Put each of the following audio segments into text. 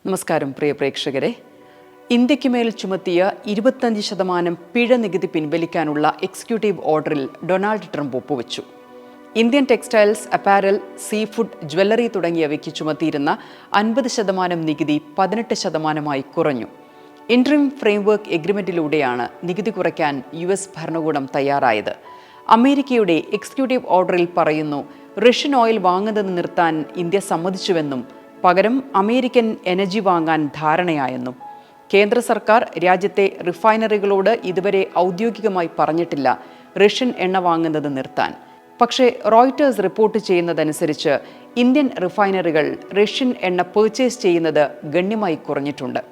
നമസ്കാരം പ്രിയ പ്രേക്ഷകരെ. ഇന്ത്യക്ക് മേൽ ചുമത്തിയ 25% പിഴ നികുതി പിൻവലിക്കാനുള്ള എക്സിക്യൂട്ടീവ് ഓർഡറിൽ ഡൊണാൾഡ് ട്രംപ് ഒപ്പുവെച്ചു. Indian textiles, apparel, sea food, jewellery തുടങ്ങിയവയ്ക്ക് ചുമത്തിയിരുന്ന 50% നികുതി 18% കുറഞ്ഞു. ഇൻട്രീം ഫ്രെയിംവർക്ക് എഗ്രിമെന്റിലൂടെയാണ് നികുതി കുറയ്ക്കാൻ US ഭരണകൂടം തയ്യാറായത്. അമേരിക്കയുടെ എക്സിക്യൂട്ടീവ് ഓർഡറിൽ പറയുന്നു, റഷ്യൻ ഓയിൽ വാങ്ങുന്നത് നിർത്താൻ ഇന്ത്യ സമ്മതിച്ചുവെന്നും പകരം അമേരിക്കൻ എനർജി വാങ്ങാൻ ധാരണയായെന്നും. കേന്ദ്ര സർക്കാർ രാജ്യത്തെ റിഫൈനറികളോട് ഇതുവരെ ഔദ്യോഗികമായി പറഞ്ഞിട്ടില്ല റഷ്യൻ എണ്ണ വാങ്ങുന്നത് നിർത്താൻ. പക്ഷേ റോയിട്ടേഴ്സ് റിപ്പോർട്ട് ചെയ്യുന്നതനുസരിച്ച് ഇന്ത്യൻ റിഫൈനറികൾ റഷ്യൻ എണ്ണ പർച്ചേസ് ചെയ്യുന്നത് ഗണ്യമായി കുറഞ്ഞിട്ടുണ്ട്.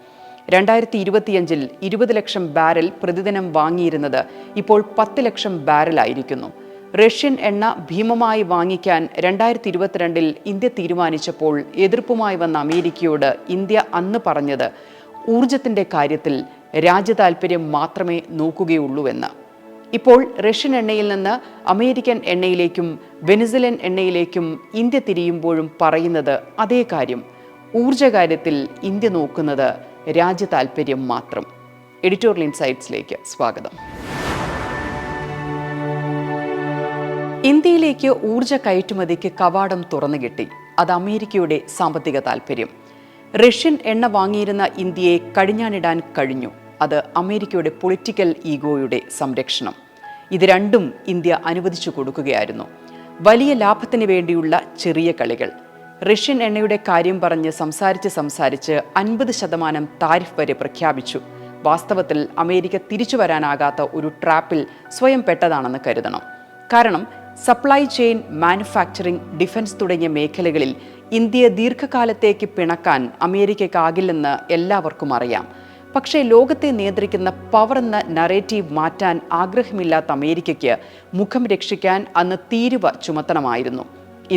2025 20 ലക്ഷം ബാരൽ പ്രതിദിനം വാങ്ങിയിരുന്നത് ഇപ്പോൾ 10 ലക്ഷം ബാരലായിരിക്കുന്നു. റഷ്യൻ എണ്ണ ഭീമമായി വാങ്ങിക്കാൻ 2022 ഇന്ത്യ തീരുമാനിച്ചപ്പോൾ എതിർപ്പുമായി വന്ന അമേരിക്കയോട് ഇന്ത്യ അന്ന് പറഞ്ഞത് ഊർജത്തിൻ്റെ കാര്യത്തിൽ രാജ്യതാൽപര്യം മാത്രമേ നോക്കുകയുള്ളൂവെന്ന്. ഇപ്പോൾ റഷ്യൻ എണ്ണയിൽ നിന്ന് അമേരിക്കൻ എണ്ണയിലേക്കും വെനിസുലൻ എണ്ണയിലേക്കും ഇന്ത്യ തിരിയുമ്പോഴും പറയുന്നത് അതേ കാര്യം. ഊർജ കാര്യത്തിൽ ഇന്ത്യ നോക്കുന്നത് രാജ്യതാൽപര്യം മാത്രം. എഡിറ്റോറിയൽ ഇൻസൈറ്റ്സിലേക്ക് സ്വാഗതം. ഇന്ത്യയിലേക്ക് ഊർജ കയറ്റുമതിക്ക് കവാടം തുറന്നു കിട്ടി. അത് അമേരിക്കയുടെ സാമ്പത്തിക താൽപര്യം. റഷ്യൻ എണ്ണ വാങ്ങിയിരുന്ന ഇന്ത്യയെ കടിഞ്ഞാണിടാൻ കഴിഞ്ഞു. അത് അമേരിക്കയുടെ പൊളിറ്റിക്കൽ ഈഗോയുടെ സംരക്ഷണം. ഇത് രണ്ടും ഇന്ത്യ അനുവദിച്ചു കൊടുക്കുകയായിരുന്നു. വലിയ ലാഭത്തിന് വേണ്ടിയുള്ള ചെറിയ കളികൾ. റഷ്യൻ എണ്ണയുടെ കാര്യം പറഞ്ഞ് സംസാരിച്ച് 50% താരിഫ് വരെ പ്രഖ്യാപിച്ചു. വാസ്തവത്തിൽ അമേരിക്ക തിരിച്ചു വരാനാകാത്ത ഒരു ട്രാപ്പിൽ സ്വയം പെട്ടതാണെന്ന് കരുതണം. കാരണം സപ്ലൈ ചെയിൻ, മാനുഫാക്ചറിംഗ്, ഡിഫൻസ് തുടങ്ങിയ മേഖലകളിൽ ഇന്ത്യയെ ദീർഘകാലത്തേക്ക് പിണക്കാൻ അമേരിക്കയ്ക്കാകില്ലെന്ന് എല്ലാവർക്കും അറിയാം. പക്ഷേ ലോകത്തെ നിയന്ത്രിക്കുന്ന പവർ എന്ന നറേറ്റീവ് മാറ്റാൻ ആഗ്രഹമില്ലാത്ത അമേരിക്കയ്ക്ക് മുഖം രക്ഷിക്കാൻ അന്ന് തീരുവ ചുമത്തണമായിരുന്നു.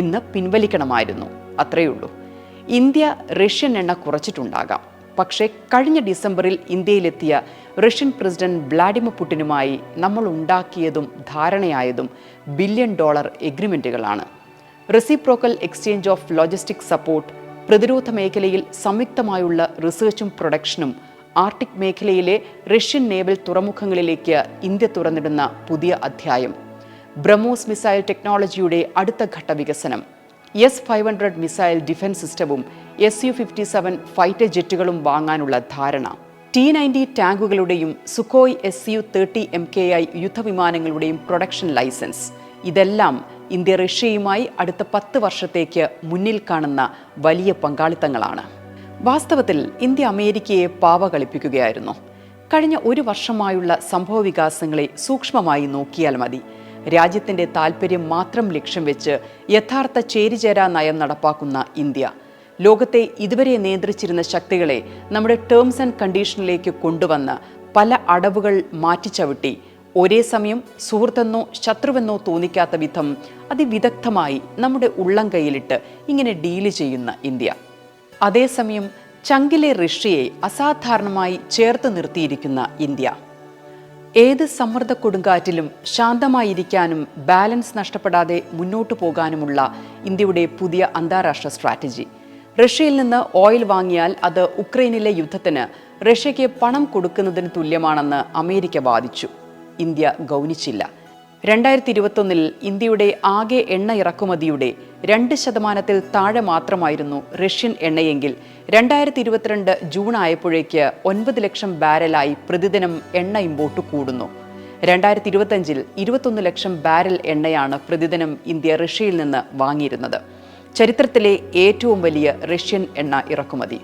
ഇന്ന് പിൻവലിക്കണമായിരുന്നു. അത്രയുള്ളൂ. ഇന്ത്യ റഷ്യൻ എണ്ണ കുറച്ചിട്ടുണ്ടാകാം. പക്ഷേ കഴിഞ്ഞ ഡിസംബറിൽ ഇന്ത്യയിലെത്തിയ റഷ്യൻ പ്രസിഡന്റ് വ്ളാഡിമിർ പുടിനുമായി നമ്മൾ ഉണ്ടാക്കിയതും ധാരണയായതും $1 ബില്യൺ എഗ്രിമെന്റുകളാണ്. Reciprocal exchange of logistic support, പ്രതിരോധ മേഖലയിൽ സംയുക്തമായുള്ള റിസർച്ചും പ്രൊഡക്ഷനും, ആർട്ടിക് മേഖലയിലെ റഷ്യൻ നേവൽ തുറമുഖങ്ങളിലേക്ക് ഇന്ത്യ തുറന്നിടുന്ന പുതിയ അധ്യായം, ബ്രഹ്മോസ് മിസൈൽ ടെക്നോളജിയുടെ അടുത്ത ഘട്ട വികസനം, S-500 മിസൈൽ ഡിഫൻസ് സിസ്റ്റവും Su-57 ഫൈറ്റർ ജെറ്റുകളും വാങ്ങാനുള്ള ധാരണ, T-90 ടാങ്കുകളുടെയും സുഖോയ് Su-30 MKI യുദ്ധവിമാനങ്ങളുടെയും പ്രൊഡക്ഷൻ ലൈസൻസ്. ഇതെല്ലാം ഇന്ത്യ റഷ്യയുമായി അടുത്ത 10 വർഷത്തേക്ക് മുന്നിൽ കാണുന്ന വലിയ പങ്കാളിത്തങ്ങളാണ്. വാസ്തവത്തിൽ ഇന്ത്യ അമേരിക്കയെ പാവ കളിപ്പിക്കുകയായിരുന്നു. കഴിഞ്ഞ ഒരു വർഷമായുള്ള സംഭവവികാസങ്ങളെ സൂക്ഷ്മമായി നോക്കിയാൽ മതി. രാജ്യത്തിൻ്റെ താൽപ്പര്യം മാത്രം ലക്ഷ്യം വെച്ച് യഥാർത്ഥ ചേരിചേരാ നയം നടപ്പാക്കുന്ന ഇന്ത്യ ലോകത്തെ ഇതുവരെ നിയന്ത്രിച്ചിരുന്ന ശക്തികളെ നമ്മുടെ ടേംസ് ആൻഡ് കണ്ടീഷനിലേക്ക് കൊണ്ടുവന്ന് പല അടവുകൾ മാറ്റിച്ചവിട്ടി ഒരേ സമയം സുഹൃത്തെന്നോ ശത്രുവെന്നോ തോന്നിക്കാത്ത വിധം അതിവിദഗ്ധമായി നമ്മുടെ ഉള്ളം കൈയിലിട്ട് ഇങ്ങനെ ഡീല് ചെയ്യുന്ന ഇന്ത്യ. അതേസമയം ചങ്കിലെ റഷ്യയെ അസാധാരണമായി ചേർത്ത് നിർത്തിയിരിക്കുന്ന ഇന്ത്യ. ഏത് സമ്മർദ്ദ കൊടുങ്കാറ്റിലും ശാന്തമായിരിക്കാനും ബാലൻസ് നഷ്ടപ്പെടാതെ മുന്നോട്ടു പോകാനുമുള്ള ഇന്ത്യയുടെ പുതിയ അന്താരാഷ്ട്ര സ്ട്രാറ്റജി. റഷ്യയിൽ നിന്ന് ഓയിൽ വാങ്ങിയാൽ അത് ഉക്രൈനിലെ യുദ്ധത്തിന് റഷ്യയ്ക്ക് പണം കൊടുക്കുന്നതിന് തുല്യമാണെന്ന് അമേരിക്ക വാദിച്ചു. ഇന്ത്യ ഗൗനിച്ചില്ല. 2021 ഇന്ത്യയുടെ ആകെ എണ്ണ ഇറക്കുമതിയുടെ 2% താഴെ മാത്രമായിരുന്നു റഷ്യൻ എണ്ണയെങ്കിൽ 2022 ജൂൺ ആയപ്പോഴേക്ക് 9 ലക്ഷം ബാരലായി പ്രതിദിനം എണ്ണ ഇമ്പോർട്ട് കൂടുന്നു. 2025 21 ലക്ഷം ബാരൽ എണ്ണയാണ് പ്രതിദിനം ഇന്ത്യ റഷ്യയിൽ നിന്ന് വാങ്ങിയിരുന്നത്. ചരിത്രത്തിലെ ഏറ്റവും വലിയ റഷ്യൻ എണ്ണ ഇറക്കുമതി.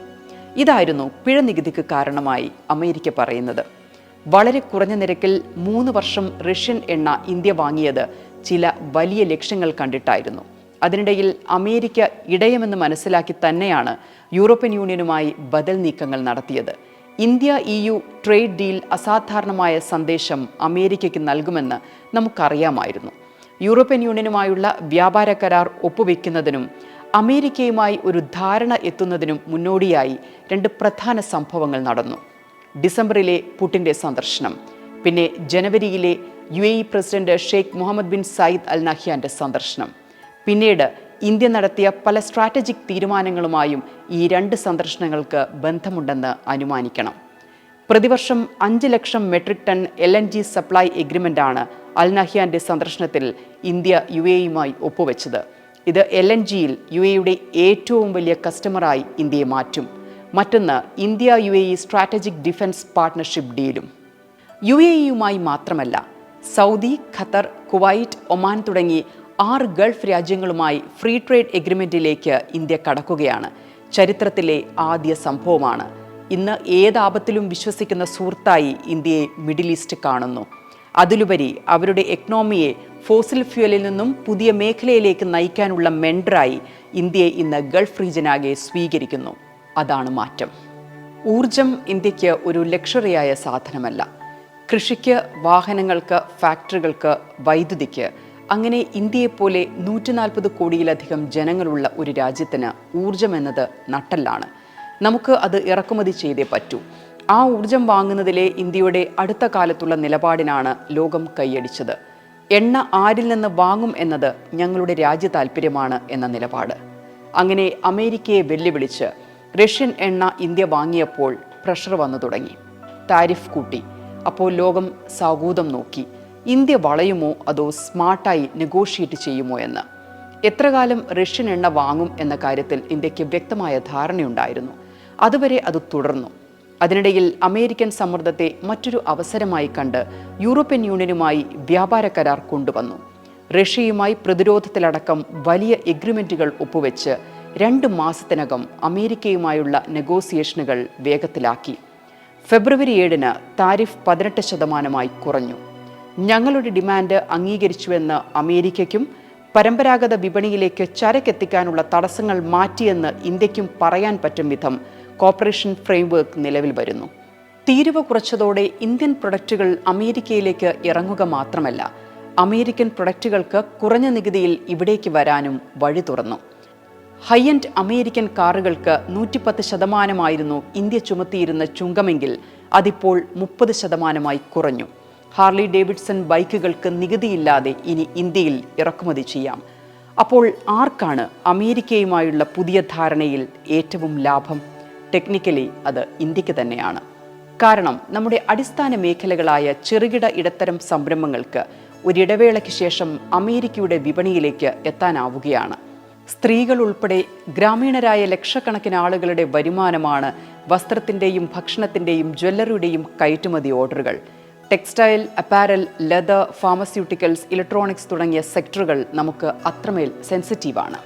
ഇതായിരുന്നു പിഴ നികുതിക്ക് കാരണമായി അമേരിക്ക പറയുന്നത്. വളരെ കുറഞ്ഞ നിരക്കിൽ 3 വർഷം റഷ്യൻ എണ്ണ ഇന്ത്യ വാങ്ങിയത് ചില വലിയ ലക്ഷ്യങ്ങൾ കണ്ടിട്ടായിരുന്നു. അതിനിടയിൽ അമേരിക്ക ഇടയമെന്ന് മനസ്സിലാക്കി തന്നെയാണ് യൂറോപ്യൻ യൂണിയനുമായി ബദൽ നീക്കങ്ങൾ നടത്തിയത്. ഇന്ത്യ EU ട്രേഡ് ഡീൽ അസാധാരണമായ സന്ദേശം അമേരിക്കയ്ക്ക് നൽകുമെന്ന് നമുക്കറിയാമായിരുന്നു. യൂറോപ്യൻ യൂണിയനുമായുള്ള വ്യാപാര കരാർ ഒപ്പുവെക്കുന്നതിനും അമേരിക്കയുമായി ഒരു ധാരണ എത്തുന്നതിനും മുന്നോടിയായി 2 പ്രധാന സംഭവങ്ങൾ നടന്നു. ഡിസംബറിലെ പുടിൻ്റെ സന്ദർശനം, പിന്നെ ജനുവരിയിലെ UAE president Sheikh Mohammed bin Zayed Al നഹ്യാന്റെ സന്ദർശനം. പിന്നീട് ഇന്ത്യ നടത്തിയ പല സ്ട്രാറ്റജിക് തീരുമാനങ്ങളുമായും ഈ 2 സന്ദർശനങ്ങൾക്ക് ബന്ധമുണ്ടെന്ന് അനുമാനിക്കണം. പ്രതിവർഷം 5 ലക്ഷം മെട്രിക് ടൺ LNG സപ്ലൈ എഗ്രിമെന്റാണ് അൽ നഹ്യാന്റെ സന്ദർശനത്തിൽ ഇന്ത്യ UAEയുമായി ഒപ്പുവെച്ചത്. ഇത് LNGയിൽ UAEയുടെ ഏറ്റവും വലിയ കസ്റ്റമറായി ഇന്ത്യയെ മാറ്റും. മറ്റൊന്ന് India UAE strategic defence partnership ഡീലും. UAEയുമായി മാത്രമല്ല, സൗദി, ഖത്തർ, കുവൈറ്റ്, ഒമാൻ തുടങ്ങി 6 ഗൾഫ് രാജ്യങ്ങളുമായി ഫ്രീ ട്രേഡ് എഗ്രിമെന്റിലേക്ക് ഇന്ത്യ കടക്കുകയാണ്. ചരിത്രത്തിലെ ആദ്യ സംഭവമാണ്. ഇന്ന് ഏതാപത്തിലും വിശ്വസിക്കുന്ന സുഹൃത്തായി ഇന്ത്യയെ മിഡിൽ ഈസ്റ്റ് കാണുന്നു. അതിലുപരി അവരുടെ എക്കണോമിയെ ഫോസിൽ ഫ്യൂവലിൽ നിന്നും പുതിയ മേഖലയിലേക്ക് നയിക്കാനുള്ള മെൻഡറായി ഇന്ത്യയെ ഇന്ന് ഗൾഫ് റീജിയനാകെ സ്വീകരിക്കുന്നു. അതാണ് മാറ്റം. ഊർജം ഇന്ത്യക്ക് ഒരു ലക്ഷറിയായ സാധനമല്ല. കൃഷിക്ക്, വാഹനങ്ങൾക്ക്, ഫാക്ടറികൾക്ക്, വൈദ്യുതിക്ക്, അങ്ങനെ ഇന്ത്യയെപ്പോലെ 140 കോടിയിലധികം ജനങ്ങളുള്ള ഒരു രാജ്യത്തിന് ഊർജം എന്നത് നട്ടെല്ലാണ്. നമുക്ക് അത് ഇറക്കുമതി ചെയ്തേ പറ്റൂ. ആ ഊർജം വാങ്ങുന്നതിലെ ഇന്ത്യയുടെ അടുത്ത കാലത്തുള്ള നിലപാടിനാണ് ലോകം കൈയടിച്ചത്. എണ്ണ ആരിൽ നിന്ന് വാങ്ങും എന്നത് ഞങ്ങളുടെ രാജ്യ താൽപ്പര്യമാണ് എന്ന നിലപാട്. അങ്ങനെ അമേരിക്കയെ വെല്ലുവിളിച്ച് റഷ്യൻ എണ്ണ ഇന്ത്യ വാങ്ങിയപ്പോൾ പ്രഷർ വന്നു തുടങ്ങി. താരിഫ് കൂട്ടി. അപ്പോൾ ലോകം സാഗൂതം നോക്കി. ഇന്ത്യ വളയുമോ അതോ സ്മാർട്ടായി നെഗോഷിയേറ്റ് ചെയ്യുമോ എന്ന്. എത്ര കാലം റഷ്യൻ എണ്ണ വാങ്ങും എന്ന കാര്യത്തിൽ ഇന്ത്യക്ക് വ്യക്തമായ ധാരണയുണ്ടായിരുന്നു. അതുവരെ അത് തുടർന്നു. അതിനിടയിൽ അമേരിക്കൻ സമ്മർദ്ദത്തെ മറ്റൊരു അവസരമായി കണ്ട് യൂറോപ്യൻ യൂണിയനുമായി വ്യാപാര കരാർ കൊണ്ടുവന്നു. റഷ്യയുമായി പ്രതിരോധത്തിലടക്കം വലിയ എഗ്രിമെന്റുകൾ ഒപ്പുവെച്ച് 2 മാസത്തിനകം അമേരിക്കയുമായുള്ള നെഗോസിയേഷനുകൾ വേഗത്തിലാക്കി. ഫെബ്രുവരി 7-ന് താരിഫ് 18% കുറഞ്ഞു. ഞങ്ങളുടെ ഡിമാൻഡ് അംഗീകരിച്ചുവെന്ന് അമേരിക്കയ്ക്കും പരമ്പരാഗത വിപണിയിലേക്ക് ചരക്കെത്തിക്കാനുള്ള തടസ്സങ്ങൾ മാറ്റിയെന്ന് ഇന്ത്യക്കും പറയാൻ പറ്റും വിധം കോർപ്പറേഷൻ ഫ്രെയിംവർക്ക് നിലവിൽ വരുന്നു. തീരുവ കുറച്ചതോടെ ഇന്ത്യൻ പ്രൊഡക്റ്റുകൾ അമേരിക്കയിലേക്ക് ഇറങ്ങുക മാത്രമല്ല, അമേരിക്കൻ പ്രൊഡക്റ്റുകൾക്ക് കുറഞ്ഞ നികുതിയിൽ ഇവിടേക്ക് വരാനും വഴി തുറന്നു. ഹൈ എൻഡ് അമേരിക്കൻ കാറുകൾക്ക് 110% ഇന്ത്യ ചുമത്തിയിരുന്ന ചുങ്കമെങ്കിൽ അതിപ്പോൾ 30% കുറഞ്ഞു. ഹാർലി ഡേവിഡ്സൺ ബൈക്കുകൾക്ക് നികുതിയില്ലാതെ ഇനി ഇന്ത്യയിൽ ഇറക്കുമതി ചെയ്യാം. അപ്പോൾ ആർക്കാണ് അമേരിക്കയുമായുള്ള പുതിയ ധാരണയിൽ ഏറ്റവും ലാഭം? ടെക്നിക്കലി അത് ഇന്ത്യക്ക് തന്നെയാണ്. കാരണം നമ്മുടെ അടിസ്ഥാന മേഖലകളായ ചെറുകിട ഇടത്തരം സംരംഭങ്ങൾക്ക് ഒരിടവേളയ്ക്ക് ശേഷം അമേരിക്കയുടെ വിപണിയിലേക്ക് എത്താനാവുകയാണ്. സ്ത്രീകൾ ഉൾപ്പെടെ ഗ്രാമീണരായ ലക്ഷക്കണക്കിന് ആളുകളുടെ വരുമാനമാണ് വസ്ത്രത്തിൻ്റെയും ഭക്ഷണത്തിൻ്റെയും ജ്വല്ലറിയുടെയും കയറ്റുമതി ഓർഡറുകൾ. Textile, apparel, leather, pharmaceuticals, electronics തുടങ്ങിയ സെക്ടറുകൾ നമുക്ക് അത്രമേൽ സെൻസിറ്റീവാണ്.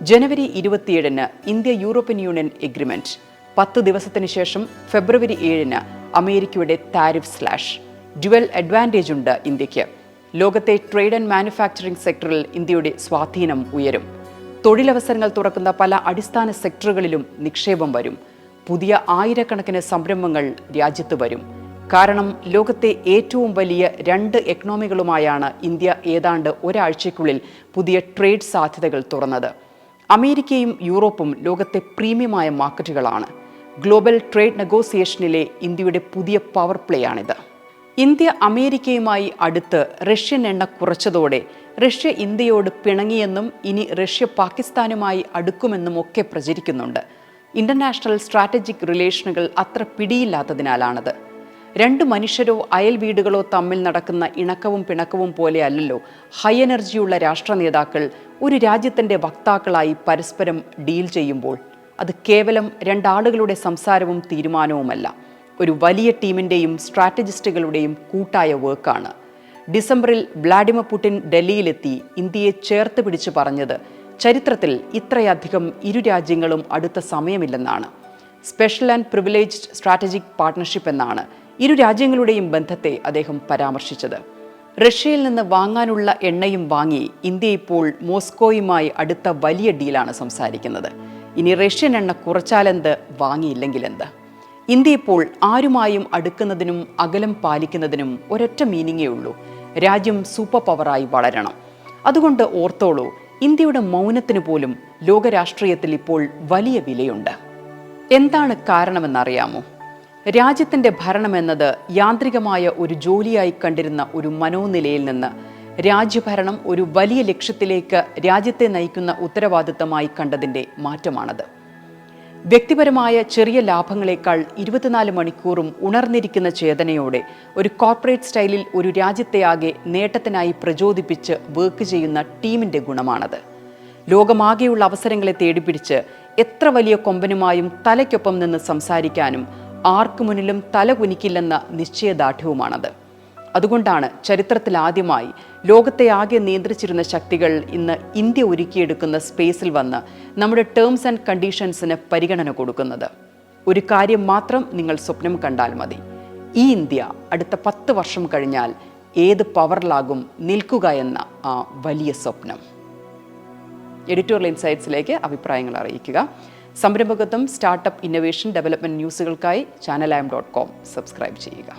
ജനുവരി 27-ന് ഇന്ത്യ യൂറോപ്യൻ യൂണിയൻ എഗ്രിമെന്റ്. 10 ദിവസത്തിന് ശേഷം ഫെബ്രുവരി 7-ന് അമേരിക്കയുടെ താരിഫ് സ്ലാഷ്. ഡ്യുവൽ അഡ്വാൻറ്റേജ് ഉണ്ട് ഇന്ത്യക്ക്. ലോകത്തെ ട്രേഡ് ആൻഡ് മാനുഫാക്ചറിംഗ് സെക്ടറിൽ ഇന്ത്യയുടെ സ്വാധീനം ഉയരും. തൊഴിലവസരങ്ങൾ തുറക്കുന്ന പല അടിസ്ഥാന സെക്ടറുകളിലും നിക്ഷേപം വരും. പുതിയ ആയിരക്കണക്കിന് സംരംഭങ്ങൾ രാജ്യത്ത് വരും. കാരണം ലോകത്തെ ഏറ്റവും വലിയ 2 എക്കണോമികളുമായാണ് ഇന്ത്യ ഏതാണ്ട് ഒരാഴ്ചയ്ക്കുള്ളിൽ പുതിയ ട്രേഡ് സാധ്യതകൾ തുറന്നത്. അമേരിക്കയും യൂറോപ്പും ലോകത്തെ പ്രീമിയമായ മാർക്കറ്റുകളാണ്. ഗ്ലോബൽ ട്രേഡ് നെഗോസിയേഷനിലെ ഇന്ത്യയുടെ പുതിയ പവർ പ്ലേ ആണിത്. ഇന്ത്യ അമേരിക്കയുമായി അടുത്ത് റഷ്യൻ എണ്ണ കുറച്ചതോടെ റഷ്യ ഇന്ത്യയോട് പിണങ്ങിയെന്നും ഇനി റഷ്യ പാകിസ്ഥാനുമായി അടുക്കുമെന്നും ഒക്കെ പ്രചരിക്കുന്നുണ്ട്. ഇന്റർനാഷണൽ സ്ട്രാറ്റജിക് റിലേഷനുകൾ അത്ര പിടിയില്ലാത്തതിനാലാണത്. 2 മനുഷ്യരോ അയൽ വീടുകളോ തമ്മിൽ നടക്കുന്ന ഇണക്കവും പിണക്കവും പോലെ അല്ലല്ലോ ഹൈ എനർജിയുള്ള രാഷ്ട്ര നേതാക്കൾ ഒരു രാജ്യത്തിൻ്റെ വക്താക്കളായി പരസ്പരം ഡീൽ ചെയ്യുമ്പോൾ. അത് കേവലം 2 ആളുകളുടെ സംസാരവും തീരുമാനവുമല്ല, ഒരു വലിയ ടീമിൻ്റെയും സ്ട്രാറ്റജിസ്റ്റുകളുടെയും കൂട്ടായ വർക്കാണ്. ഡിസംബറിൽ വ്ളാഡിമിർ പുടിൻ ഡൽഹിയിലെത്തി ഇന്ത്യയെ ചേർത്ത് പിടിച്ച് പറഞ്ഞത് ചരിത്രത്തിൽ ഇത്രയധികം ഇരു രാജ്യങ്ങളും അടുത്ത സമയമില്ലെന്നാണ്. Special and privileged strategic partnership എന്നാണ് ഇരു രാജ്യങ്ങളുടെയും ബന്ധത്തെ അദ്ദേഹം പരാമർശിച്ചത്. റഷ്യയിൽ നിന്ന് വാങ്ങാനുള്ള എണ്ണയും വാങ്ങി ഇന്ത്യ ഇപ്പോൾ മോസ്കോയുമായി അടുത്ത വലിയ ഡീലാണ് സംസാരിക്കുന്നത്. ഇനി റഷ്യൻ എണ്ണ കുറച്ചാലെന്ത്, വാങ്ങിയില്ലെങ്കിലെന്ത്? ഇന്ത്യ ഇപ്പോൾ ആരുമായും അടുക്കുന്നതിനും അകലം പാലിക്കുന്നതിനും ഒരൊറ്റ മീനിങ്ങേ ഉള്ളൂ: രാജ്യം സൂപ്പർ പവറായി വളരണം. അതുകൊണ്ട് ഓർത്തോളൂ, ഇന്ത്യയുടെ മൗനത്തിന് പോലും ലോകരാഷ്ട്രീയത്തിൽ ഇപ്പോൾ വലിയ വിലയുണ്ട്. എന്താണ് കാരണമെന്നറിയാമോ? രാജ്യത്തിൻ്റെ ഭരണമെന്നത് യാന്ത്രികമായ ഒരു ജോലിയായി കണ്ടിരുന്ന ഒരു മനോനിലയിൽ നിന്ന് രാജ്യഭരണം ഒരു വലിയ ലക്ഷ്യത്തിലേക്ക് രാജ്യത്തെ നയിക്കുന്ന ഉത്തരവാദിത്തമായി കണ്ടതിൻ്റെ മാറ്റമാണത്. വ്യക്തിപരമായ ചെറിയ ലാഭങ്ങളെക്കാൾ 24 മണിക്കൂറും ഉണർന്നിരിക്കുന്ന ചേതനയോടെ ഒരു കോർപ്പറേറ്റ് സ്റ്റൈലിൽ ഒരു രാജ്യത്തെയാകെ നേട്ടത്തിനായി പ്രചോദിപ്പിച്ച് വർക്ക് ചെയ്യുന്ന ടീമിൻ്റെ ഗുണമാണത്. ലോകമാകെയുള്ള അവസരങ്ങളെ തേടിപ്പിടിച്ച് എത്ര വലിയ കൊമ്പനുമായും തലയ്ക്കൊപ്പം നിന്ന് സംസാരിക്കാനും ആർക്കു മുന്നിലും തല കുനിക്കില്ലെന്ന നിശ്ചയദാർഢ്യവുമാണത്. അതുകൊണ്ടാണ് ചരിത്രത്തിൽ ആദ്യമായി ലോകത്തെ ആകെ നിയന്ത്രിച്ചിരുന്ന ശക്തികൾ ഇന്ന് ഇന്ത്യ ഒരുക്കിയെടുക്കുന്ന സ്പേസിൽ വന്ന് നമ്മുടെ ടേംസ് ആൻഡ് കണ്ടീഷൻസിന് പരിഗണന കൊടുക്കുന്നത്. ഒരു കാര്യം മാത്രം നിങ്ങൾ സ്വപ്നം കണ്ടാൽ മതി: ഈ ഇന്ത്യ അടുത്ത 10 വർഷം കഴിഞ്ഞാൽ ഏത് പവറിലാകും നിൽക്കുക എന്ന ആ വലിയ സ്വപ്നം. എഡിറ്റോറിയൽ ഇൻസൈറ്റ്സിലേക്ക് അഭിപ്രായങ്ങൾ അറിയിക്കുക. സംരംഭകത്വം, സ്റ്റാർട്ടപ്പ്, ഇന്നൊവേഷൻ, ഡെവലപ്മെന്റ് ന്യൂസുകൾക്കായി channelime.com സബ്സ്ക്രൈബ് ചെയ്യുക.